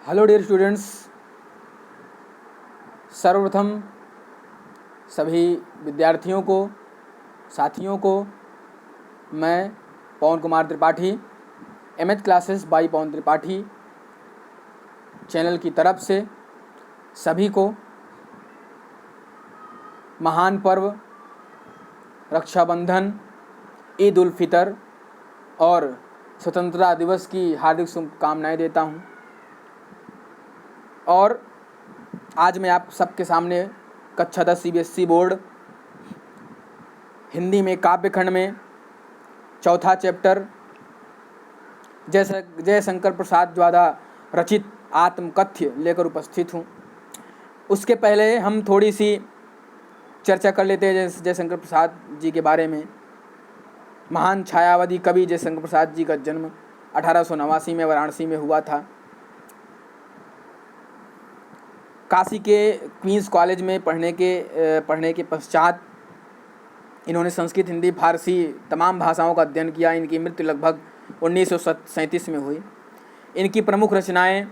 Hello dear students, सर्वप्रथम सभी विद्यार्थियों को, साथियों को मैं Pawan Kumar Tripathi, MH classes by Pawan Tripathi channel की तरफ से सभी को महान पर्व रक्षाबंधन, ईद उल फितर और स्वतंत्रता दिवस की हार्दिक शुभकामनाएं देता हूं। और आज मैं आप सबके सामने कक्षा 10 सीबीएसई बोर्ड हिंदी में काव्यखंड में चौथा चैप्टर जयशंकर प्रसाद द्वारा रचित आत्मकथ्य लेकर उपस्थित हूँ। उसके पहले हम थोड़ी सी चर्चा कर लेते हैं जयशंकर प्रसाद जी के बारे में। महान छायावादी कवि जयशंकर प्रसाद जी का जन्म 1889 में वाराणसी में हुआ था। काशी के क्वींस कॉलेज में पढ़ने के पश्चात इन्होंने संस्कृत, हिंदी, फारसी तमाम भाषाओं का अध्ययन किया। इनकी मृत्यु लगभग 1937 में हुई। इनकी प्रमुख रचनाएं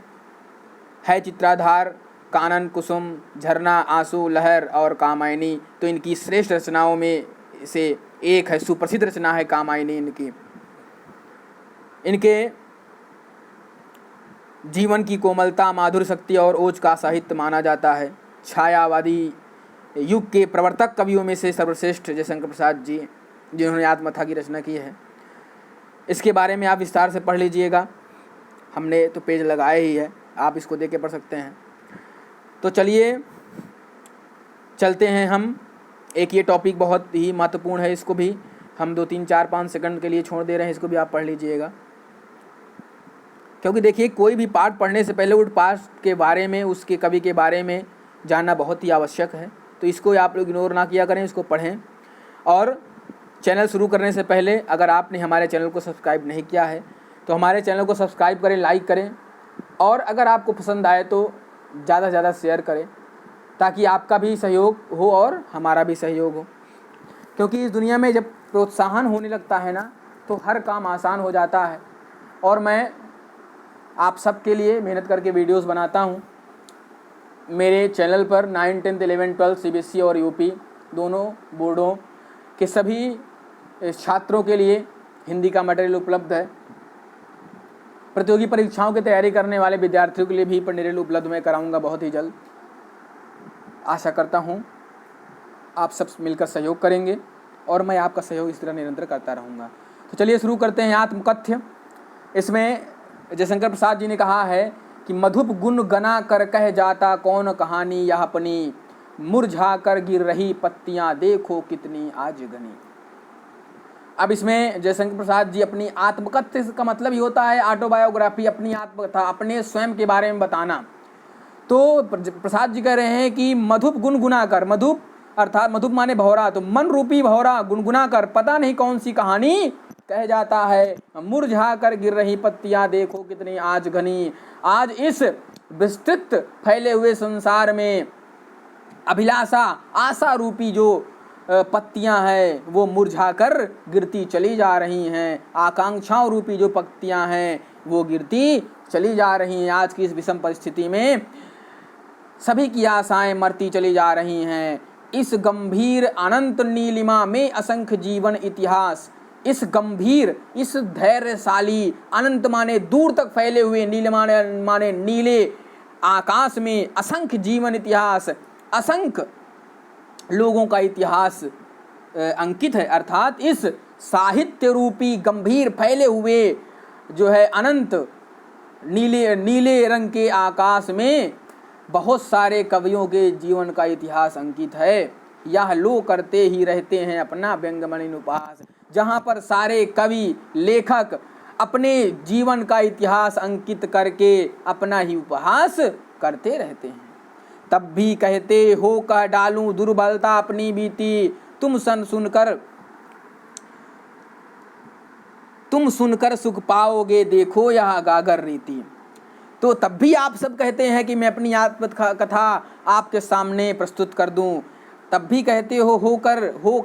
है चित्राधार, कानन, कुसुम, झरना, आंसू, लहर और कामायनी। तो इनकी श्रेष्ठ रचनाओं में से एक है, सुप्रसिद्ध रचना है कामायनी। इनके जीवन की कोमलता, माधुर्य शक्ति और ओज का साहित्य माना जाता है। छायावादी युग के प्रवर्तक कवियों में से सर्वश्रेष्ठ जयशंकर प्रसाद जी, जिन्होंने आत्मकथा की रचना की है। इसके बारे में आप विस्तार से पढ़ लीजिएगा, हमने तो पेज लगाए ही है, आप इसको देख के पढ़ सकते हैं। तो चलिए चलते हैं हम। एक ये टॉपिक बहुत ही महत्वपूर्ण है, इसको भी हम 2, 3, 4, 5 सेकंड के लिए छोड़ दे रहे हैं, इसको भी आप पढ़ लीजिएगा। क्योंकि देखिए, कोई भी पाठ पढ़ने से पहले उस पाठ के बारे में, उसके कवि के बारे में जानना बहुत ही आवश्यक है। तो इसको आप लोग इग्नोर ना किया करें, इसको पढ़ें। और चैनल शुरू करने से पहले अगर आपने हमारे चैनल को सब्सक्राइब नहीं किया है तो हमारे चैनल को सब्सक्राइब करें, लाइक करें, और अगर आपको पसंद आए तो ज़्यादा से ज़्यादा शेयर करें, ताकि आपका भी सहयोग हो और हमारा भी सहयोग हो। क्योंकि इस दुनिया में जब प्रोत्साहन होने लगता है ना, तो हर काम आसान हो जाता है। और मैं आप सबके लिए मेहनत करके वीडियोस बनाता हूँ। मेरे चैनल पर 9, 10, 11, 12 सीबीएसई और यूपी दोनों बोर्डों के सभी छात्रों के लिए हिंदी का मटेरियल उपलब्ध है। प्रतियोगी परीक्षाओं की तैयारी करने वाले विद्यार्थियों के लिए भी मटेरियल उपलब्ध मैं कराऊंगा बहुत ही जल्द। आशा करता हूँ आप सब मिलकर सहयोग करेंगे और मैं आपका सहयोग इस तरह निरंतर करता रहूँगा। तो चलिए शुरू करते हैं आत्मकथ्य। इसमें जयशंकर प्रसाद जी ने कहा है कि मधुप गुण गना कर कह जाता कौन कहानी, यह अपनी मुरझा कर गिर रही पत्तियां देखो कितनी आज घनी। अब इसमें जयशंकर प्रसाद जी अपनी आत्मकथ्य का मतलब ही होता है ऑटोबायोग्राफी, अपनी आत्मकथा, अपने स्वयं के बारे में बताना। तो प्रसाद जी कह रहे हैं कि मधुप गुनगुना कर, मधुप अर्थात मधुप माने भौरा, तो मन रूपी भौरा गुनगुना कर पता नहीं कौन सी कहानी कह जाता है, मुरझा कर गिर रही पत्तियां देखो कितनी आज घनी। आज इस विस्तृत फैले हुए संसार में अभिलाषा, आशा रूपी जो पत्तियां हैं वो मुरझा कर गिरती चली जा रही हैं। आकांक्षाओं रूपी जो पत्तियां हैं वो गिरती चली जा रही हैं। आज की इस विषम परिस्थिति में सभी की आशाएं मरती चली जा रही हैं। इस गंभीर अनंत नीलिमा में असंख्य जीवन इतिहास, इस गंभीर, इस धैर्यशाली, अनंत माने दूर तक फैले हुए, नीलिमा माने नीले आकाश में असंख्य जीवन इतिहास, असंख्य लोगों का इतिहास अंकित है। अर्थात इस साहित्य रूपी गंभीर फैले हुए जो है अनंत नीले रंग के आकाश में बहुत सारे कवियों के जीवन का इतिहास अंकित है। यह लोग करते ही रहते हैं अपना व्यंगमणि उपहास, जहाँ पर सारे कवि लेखक अपने जीवन का इतिहास अंकित करके अपना ही उपहास करते रहते हैं। तब भी कहते हो कह डालूं दुर्बलता अपनी बीती, तुम सुनकर सुख पाओगे देखो यह गागर रीति। तो तब भी आप सब कहते हैं कि मैं अपनी आत्मकथा आपके सामने प्रस्तुत कर दूं। तब भी कहते हो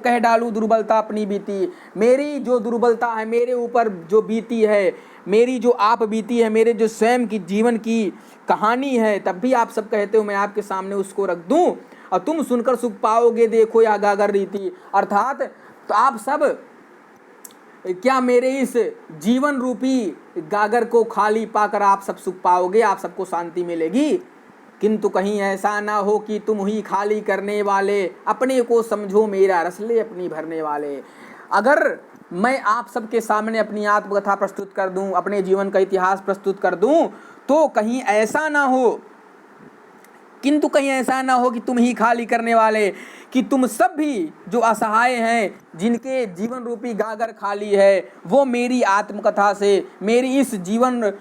कह डालूं दुर्बलता अपनी बीती। मेरी जो दुर्बलता है, मेरे ऊपर जो बीती है, मेरी जो आप बीती है, मेरे जो स्वयं की जीवन की कहानी है, तब भी आप सब कहते हो मैं आपके सामने उसको रख दूं और तुम सुनकर सुख पाओगे, देखो या गागर रीति। अर्थात तो आप सब क्या मेरे इस जीवन रूपी गागर को खाली पाकर आप सब सुख पाओगे, आप सबको शांति मिलेगी? किंतु कहीं ऐसा ना हो कि तुम ही खाली करने वाले, अपने को समझो मेरा रस ले अपनी भरने वाले। अगर मैं आप सबके सामने अपनी आत्मकथा प्रस्तुत कर दूं, अपने जीवन का इतिहास प्रस्तुत कर दूं, तो कहीं ऐसा ना हो, किंतु कहीं ऐसा ना हो कि तुम ही खाली करने वाले, कि तुम सब भी जो असहाय हैं, जिनके जीवन रूपी गागर खाली है, वो मेरी आत्मकथा से, मेरी इस जीवन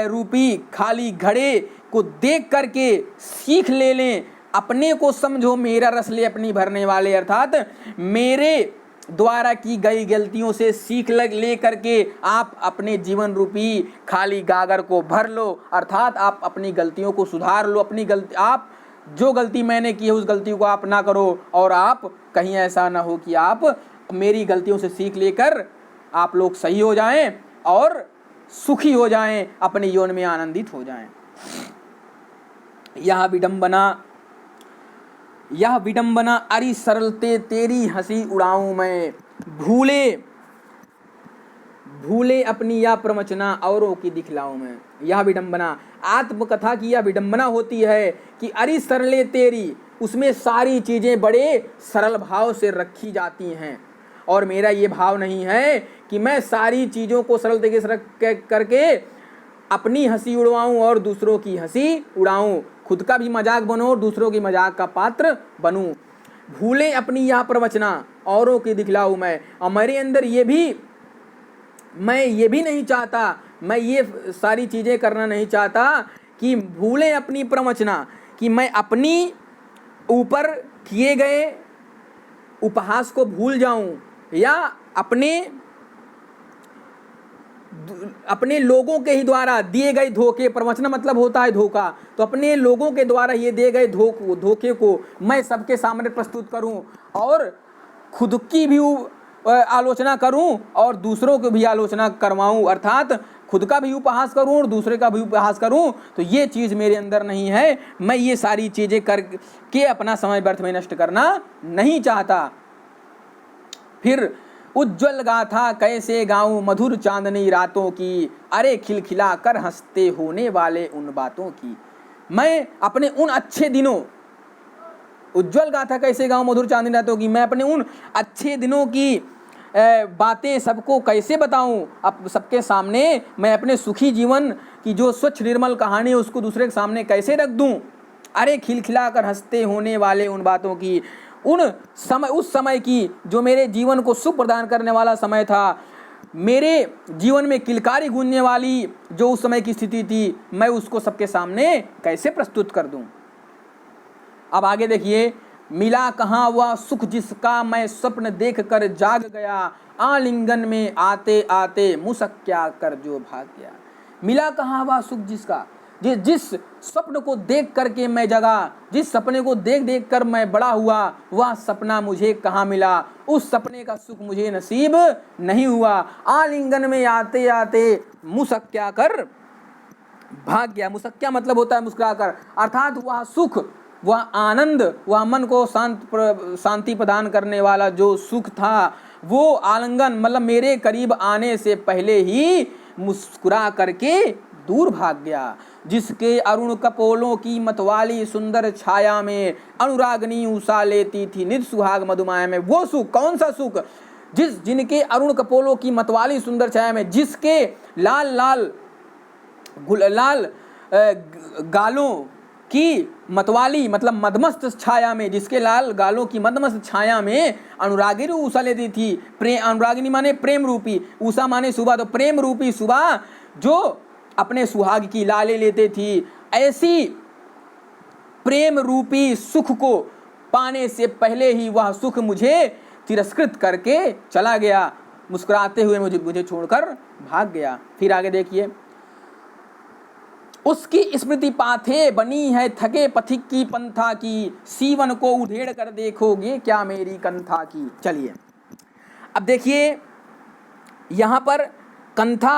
रूपी खाली घड़े को देख करके सीख ले लें। अपने को समझो मेरा रस ले अपनी भरने वाले। अर्थात मेरे द्वारा की गई गलतियों से सीख ले करके आप अपने जीवन रूपी खाली गागर को भर लो। अर्थात आप अपनी गलतियों को सुधार लो। अपनी गलती, आप जो गलती मैंने की है उस गलती को आप ना करो, और आप कहीं ऐसा ना हो कि आप मेरी गलतियों से सीख लेकर आप लोग सही हो जाएं और सुखी हो जाएं, अपने जीवन में आनंदित हो जाएं। यह विडंबना अरि सरलते तेरी हंसी उड़ाऊं मैं, भूले अपनी यह प्रवचना औरों की दिखलाऊं मैं। यह विडंबना, आत्मकथा की यह विडंबना होती है कि अरि सरले तेरी, उसमें सारी चीजें बड़े सरल भाव से रखी जाती हैं, और मेरा ये भाव नहीं है कि मैं सारी चीजों को सरल तरीके से रख करके अपनी हंसी उड़वाऊं और दूसरों की हंसी उड़ाऊं, खुद का भी मजाक बनूं और दूसरों की मजाक का पात्र बनूं। भूले अपनी यह प्रवचना औरों की दिखलाऊं मैं, और मेरे अंदर मैं ये भी नहीं चाहता, मैं ये सारी चीजें करना नहीं चाहता कि भूले अपनी प्रवचना, कि मैं अपनी ऊपर किए गए उपहास को भूल जाऊं, या अपने लोगों के ही द्वारा दिए गए धोखे, प्रवचन मतलब होता है धोखा, तो अपने लोगों के द्वारा ये दिए गए धोखे को मैं सबके सामने प्रस्तुत करूं, और खुद की भी आलोचना करूं और दूसरों को भी आलोचना करवाऊं। अर्थात खुद का भी उपहास करूं और दूसरे का भी उपहास करूं, तो ये चीज़ मेरे अंदर नहीं है। मैं ये सारी चीज़ें करके अपना समय व्यर्थ में नष्ट करना नहीं चाहता। फिर उज्ज्वल गाथा कैसे गाऊं मधुर चांदनी रातों की, अरे खिलखिला कर हंसते होने वाले उन बातों की। मैं अपने उन अच्छे दिनों, उज्ज्वल गाथा कैसे गाऊं मधुर चांदनी रातों की, मैं अपने उन अच्छे दिनों की बातें सबको कैसे बताऊं, अब सबके सामने मैं अपने सुखी जीवन की जो स्वच्छ निर्मल कहानी है उसको दूसरे के सामने कैसे रख दूं। अरे खिलखिला कर हंसते होने वाले उन बातों की, उस समय की जो मेरे जीवन को सुख प्रदान करने वाला समय था, मेरे जीवन में किलकारी गूंजने वाली जो उस समय की स्थिति थी, मैं उसको सबके सामने कैसे प्रस्तुत कर दूं। अब आगे देखिए, मिला कहाँ वह सुख जिसका मैं स्वप्न देख कर जाग गया, आलिंगन में आते आते मुसक क्या कर जो भाग गया। मिला कहाँ वह सुख जिसका, जिस स्वप्न को देख करके मैं जगा, जिस सपने को देख देख कर मैं बड़ा हुआ, वह सपना मुझे कहाँ मिला, उस सपने का सुख मुझे नसीब नहीं हुआ। आलिंगन में आते आते मुसक क्या कर भाग गया। मुसक क्या मतलब होता है मुस्कुरा कर, अर्थात वह सुख, वह आनंद, वह मन को शांति प्रदान करने वाला जो सुख था, वो आलिंगन मतलब मेरे करीब आने से पहले ही मुस्कुरा करके दूर भाग गया। जिसके अरुण कपोलों की मतवाली सुंदर छाया में अनुरागनी उषा लेती थी नित सुहाग मधुमाया में। वो सुख, कौन सा सुख, जिनके अरुण कपोलों की मतवाली सुंदर छाया में, जिसके लाल लाल गालों की मतवाली मतलब मदमस्त छाया में, जिसके लाल गालों की मदमस्त छाया में अनुरागिनी उषा लेती थी। अनुरागिनी माने प्रेम रूपी, उषा माने सुबह, तो प्रेम रूपी सुबह जो अपने सुहाग की लाले लेते थी, ऐसी प्रेम रूपी सुख को पाने से पहले ही वह सुख मुझे तिरस्कृत करके चला गया, मुस्कुराते हुए मुझे छोड़कर भाग गया। फिर आगे देखिए, उसकी स्मृति पाथे बनी है थके पथिक की पंथा की, सीवन को उधेड़ कर देखोगे क्या मेरी कंथा की। चलिए अब देखिए, यहाँ पर कंथा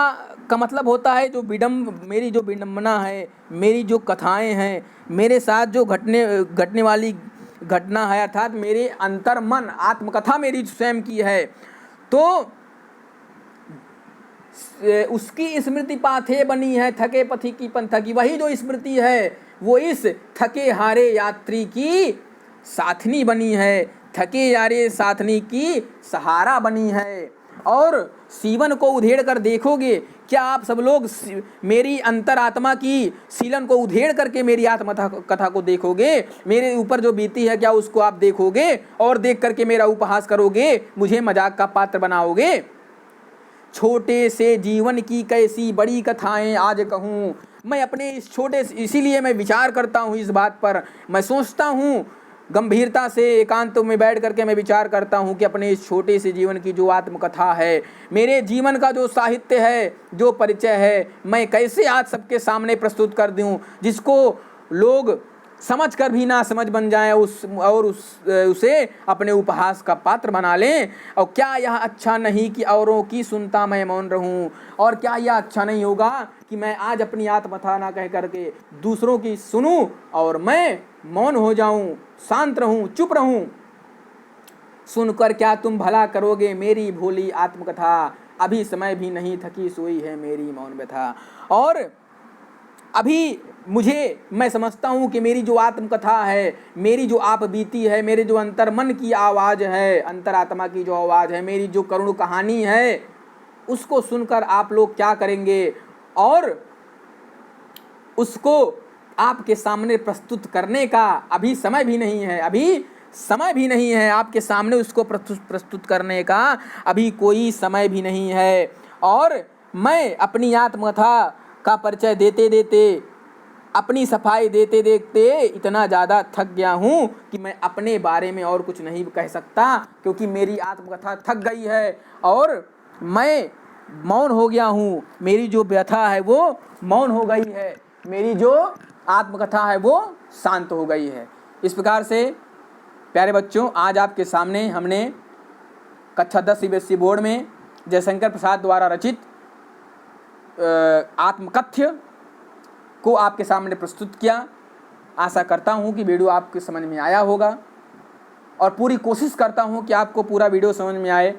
का मतलब होता है जो मेरी जो विडम्बना है, मेरी जो कथाएं हैं, मेरे साथ जो घटने वाली घटना है, अर्थात मेरे अंतर्मन आत्मकथा मेरी स्वयं की है, तो उसकी स्मृति पाथे बनी है थके पथी की पंथा की। वही जो स्मृति है वो इस थके हारे यात्री की साथनी बनी है, थके यारे साथनी की सहारा बनी है। और सीवन को उधेड़ कर देखोगे, क्या आप सब लोग मेरी अंतरात्मा की सीलन को उधेड़ करके मेरी आत्मकथा को देखोगे? मेरे ऊपर जो बीती है क्या उसको आप देखोगे और देख करके मेरा उपहास करोगे, मुझे मजाक का पात्र बनाओगे? छोटे से जीवन की कैसी बड़ी कथाएं आज कहूँ, मैं अपने इस छोटे, इसीलिए मैं विचार करता हूँ इस बात पर, मैं सोचता हूँ गंभीरता से, एकांत में बैठ करके मैं विचार करता हूँ कि अपने इस छोटे से जीवन की जो आत्मकथा है, मेरे जीवन का जो साहित्य है, जो परिचय है, मैं कैसे आज सबके सामने प्रस्तुत कर दूँ, जिसको लोग समझ कर भी ना समझ बन जाएं उसे अपने उपहास का पात्र बना लें। और क्या यह अच्छा नहीं कि औरों की सुनता मैं मौन रहूं? और क्या यह अच्छा नहीं होगा कि मैं आज अपनी आत्मकथा ना कह करके दूसरों की सुनूं और मैं मौन हो जाऊं, शांत रहूं, चुप रहूं? सुनकर क्या तुम भला करोगे मेरी भोली आत्मकथा, अभी समय भी नहीं थकी सोई है मेरी मौन व्यथा। और अभी मैं समझता हूँ कि मेरी जो आत्मकथा है, मेरी जो आप बीती है, मेरे जो अंतर्मन की आवाज़ है, अंतरात्मा की जो आवाज़ है, मेरी जो करुण कहानी है, उसको सुनकर आप लोग क्या करेंगे और उसको आपके सामने प्रस्तुत करने का अभी समय भी नहीं है। अभी समय भी नहीं है आपके सामने उसको प्रस्तुत करने का, अभी कोई समय भी नहीं है। और मैं अपनी आत्मकथा का परिचय देते देते, अपनी सफाई देते देते इतना ज़्यादा थक गया हूँ कि मैं अपने बारे में और कुछ नहीं कह सकता, क्योंकि मेरी आत्मकथा थक गई है और मैं मौन हो गया हूँ। मेरी जो व्यथा है वो मौन हो गई है, मेरी जो आत्मकथा है वो शांत हो गई है। इस प्रकार से प्यारे बच्चों, आज आपके सामने हमने कक्षा 10 सीबीएसई बोर्ड में जयशंकर प्रसाद द्वारा रचित आत्मकथ्य को आपके सामने प्रस्तुत किया। आशा करता हूँ कि वीडियो आपके समझ में आया होगा और पूरी कोशिश करता हूँ कि आपको पूरा वीडियो समझ में आए।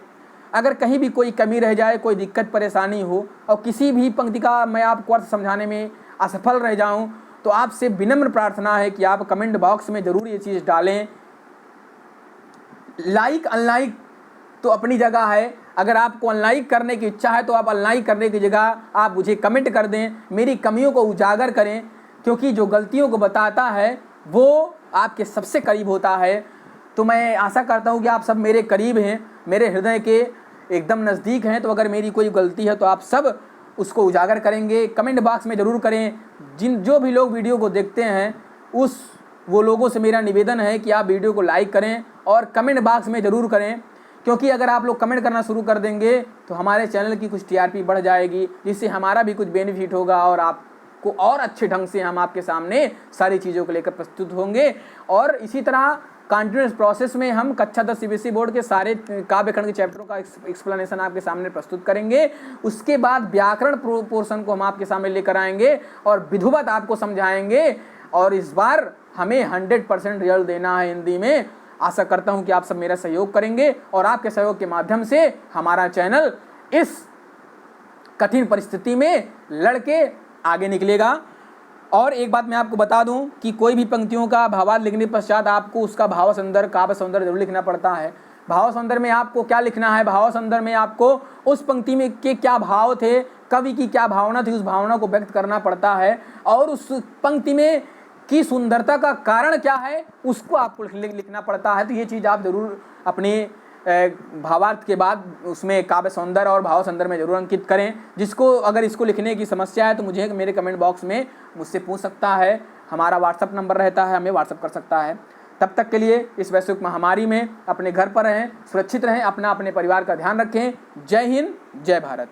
अगर कहीं भी कोई कमी रह जाए, कोई दिक्कत परेशानी हो और किसी भी पंक्ति का मैं आपको अर्थ समझाने में असफल रह जाऊँ, तो आपसे विनम्र प्रार्थना है कि आप कमेंट बॉक्स में ज़रूर ये चीज़ डालें। लाइक अनलाइक तो अपनी जगह है, अगर आपको अनलाइक करने की इच्छा है तो आप अनलाइक करने की जगह आप मुझे कमेंट कर दें, मेरी कमियों को उजागर करें, क्योंकि जो गलतियों को बताता है वो आपके सबसे करीब होता है। तो मैं आशा करता हूँ कि आप सब मेरे करीब हैं, मेरे हृदय के एकदम नज़दीक हैं। तो अगर मेरी कोई गलती है तो आप सब उसको उजागर करेंगे, कमेंट बॉक्स में ज़रूर करें। जो भी लोग वीडियो को देखते हैं वो लोगों से मेरा निवेदन है कि आप वीडियो को लाइक करें और कमेंट बॉक्स में ज़रूर करें, क्योंकि अगर आप लोग कमेंट करना शुरू कर देंगे तो हमारे चैनल की कुछ टीआरपी बढ़ जाएगी, जिससे हमारा भी कुछ बेनिफिट होगा और आपको और अच्छे ढंग से हम आपके सामने सारी चीज़ों को लेकर प्रस्तुत होंगे। और इसी तरह कंटिन्यूस प्रोसेस में हम कक्षा 10 सीबीएसई बोर्ड के सारे काव्यखंड के चैप्टरों का एक्सप्लेनेशन आपके सामने प्रस्तुत करेंगे। उसके बाद व्याकरण पोर्शन को हम आपके सामने लेकर आएंगे और विधिवत आपको समझाएंगे। और इस बार हमें 100% रिजल्ट देना है हिंदी में। आशा करता हूं कि आप सब मेरा सहयोग करेंगे और आपके सहयोग के माध्यम से हमारा चैनल इस कठिन परिस्थिति में लड़के आगे निकलेगा। और एक बात मैं आपको बता दूं कि कोई भी पंक्तियों का भावार्थ लिखने पश्चात आपको उसका भाव सौंदर्य, काव्य सौंदर्य जरूर लिखना पड़ता है। भाव सौंदर्य में आपको क्या लिखना है? भाव सौंदर्य में आपको उस पंक्ति में के क्या भाव थे, कवि की क्या भावना थी, उस भावना को व्यक्त करना पड़ता है। और उस पंक्ति में की सुंदरता का कारण क्या है उसको आपको लिखना पड़ता है। तो ये चीज़ आप ज़रूर अपने भावार्थ के बाद उसमें काव्य सौंदर्य और भाव सौंदर्य में जरूर अंकित करें। जिसको अगर इसको लिखने की समस्या है तो मुझे मेरे कमेंट बॉक्स में मुझसे पूछ सकता है, हमारा व्हाट्सअप नंबर रहता है, हमें व्हाट्सअप कर सकता है। तब तक के लिए इस वैश्विक महामारी में अपने घर पर रहें, सुरक्षित रहें, अपना अपने परिवार का ध्यान रखें। जय हिंद, जय भारत।